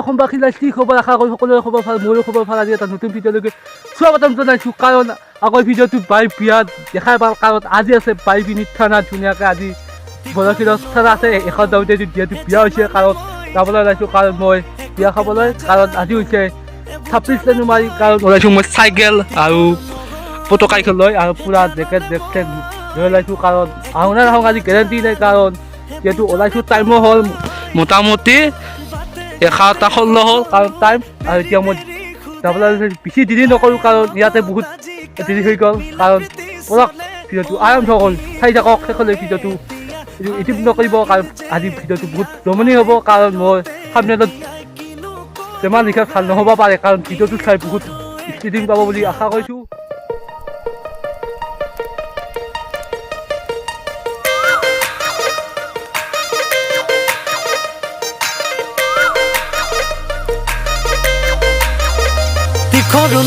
অসমবাসী কি খবৰ আশা কৰি সকলোৰে খবৰ ভাল মোৰো খবৰ ভাল আজি এটা নতুন ভিডিঅ'লৈকে স্বাগতম জনাইছোঁ কাৰণ আগৰ ভিডিঅ'টোত বাই বিয়াত দেখাই পাল কাৰণ আজি আছে বাই বিনীত থানা ধুনীয়াকৈ আজি বৰশীৰ থানা আছে এখন যাওঁতে যিহেতু বিয়া হৈছে কাৰণ যাবলৈ ওলাইছোঁ কাৰণ মই বিয়া খাবলৈ কাৰণ আজি হৈছে 26 জানুৱাৰী কাৰণ ওলাইছোঁ মই চাইকেল আৰু পতকাইখন লৈ আৰু পূৰা জেকেট জেকেট লৈ ওলাইছোঁ কাৰণ আহোঁ নে নাহোঁ আজি গেৰেণ্টি নাই কাৰণ যিহেতু ওলাইছোঁ টাইমো হ'ল মোটামুটি 11:16 হ'ল কাৰণ টাইম আৰু এতিয়া মই যাবলৈ বেছি দেৰি নকৰোঁ কাৰণ ইয়াতে বহুত দেৰি হৈ গ'ল কাৰণ পৰক ভিডিঅ'টো আৰম্ভ হ'ল চাই থাকক শেষলৈ ভিডিঅ'টো ইউটিউব নকৰিব কাৰণ আজি ভিডিঅ'টো বহুত জমনি হ'ব কাৰণ মই সামনেলত বেমাৰ লিখা ভাল নহ'ব পাৰে কাৰণ ভিডিঅ'টো চাই বহুত স্পিডিং পাব বুলি আশা কৰিছোঁ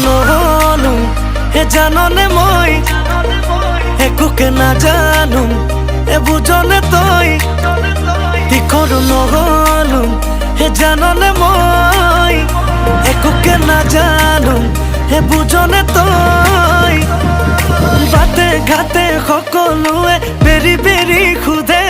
নহ'লো হে জাননে মই একোকে নাজানো এ বুজনে তই তীখৰো নহ'লো হে জাননে মই একোকে নাজানো হে বুজনে তই বাটে ঘাটে সকলোৱে বেৰি বেৰি সোধে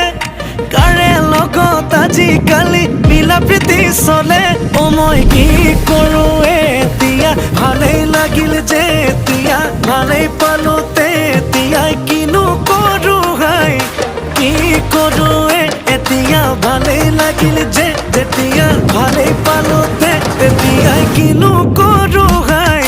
কাৰে লগত আজিকালি মিলা প্ৰীতি চলে অ মই কি কৰোঁ এতিয়া ভালেই লাগিল যেতিয়া ভালেই পালো তেতিয়া কিনো কৰোঁ হাই কি কৰোঁ এতিয়া ভালেই লাগিল যেতিয়া ভালেই পালো তেতিয়া কিনো কৰোঁ হাই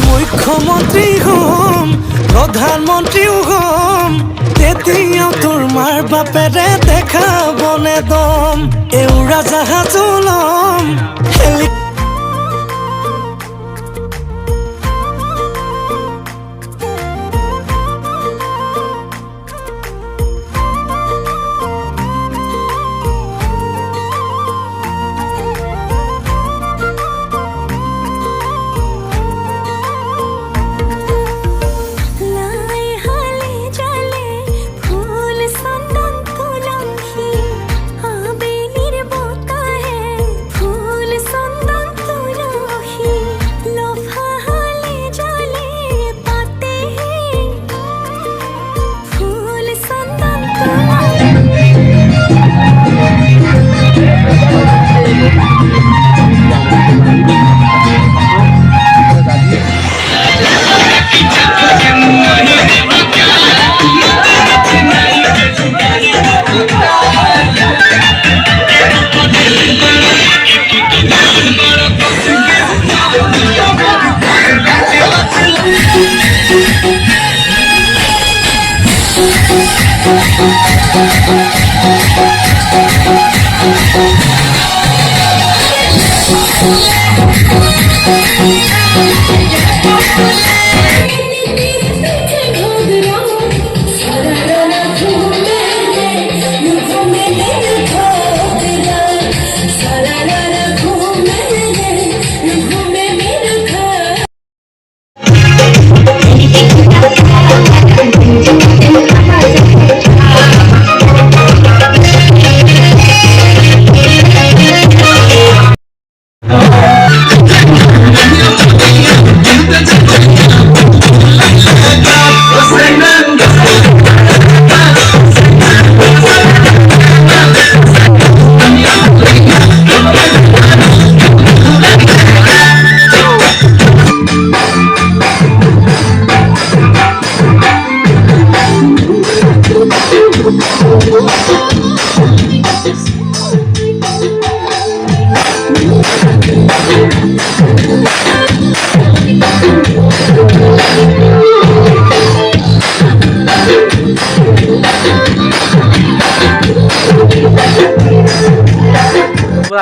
মুখ্যমন্ত্ৰী হ'ম প্ৰধানমন্ত্ৰীও হ'ম তেতিয়াও তোৰ মাৰ বাপেৰে দেখাবনে দম এউৰা জাহাজো ল'ম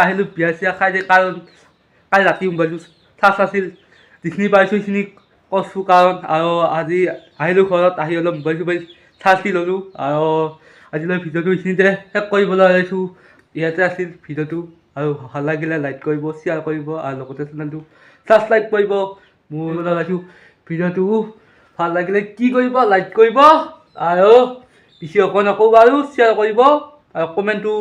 আহিলোঁ বিয়া চিয়া খাই দিয়ে কাৰণ কালি ৰাতি মোবাইলটো চাৰ্জ আছিল যিখিনি পাইছোঁ সেইখিনি কৈছোঁ কাৰণ আৰু আজি আহিলোঁ ঘৰত আহি অলপ মোবাইল চোবাইল চাৰ্জ দি ল'লোঁ আৰু আজিলৈ ভিডিঅ'টো এইখিনিতে শেষ কৰিবলৈ ওলাইছোঁ ইয়াতে আছিল ভিডিঅ'টো আৰু ভাল লাগিলে লাইক কৰিব শ্বেয়াৰ কৰিব আৰু লগতে চেনেলটো ছাবস্ক্ৰাইব কৰিব মোৰ ওলাইছোঁ ভিডিঅ'টো ভাল লাগিলে কি কৰিব লাইক কৰিব আৰু বেছি অকণ নক'ব আৰু শ্বেয়াৰ কৰিব আৰু কমেণ্টটো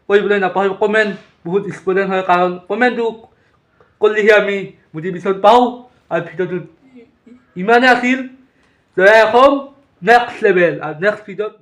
কৰিবলৈ নাপাহৰিব কমেণ্ট বহুত ইম্পৰ্টেণ্ট হয় কাৰণ কমেণ্টটো কৰিলেহে আমি মটিভেশ্যন পাওঁ আৰু ভিডিঅ'টো ইমানে আছিল জয় অসম নেক্সট লেভেল আৰু নেক্সট ভিডিঅ'ত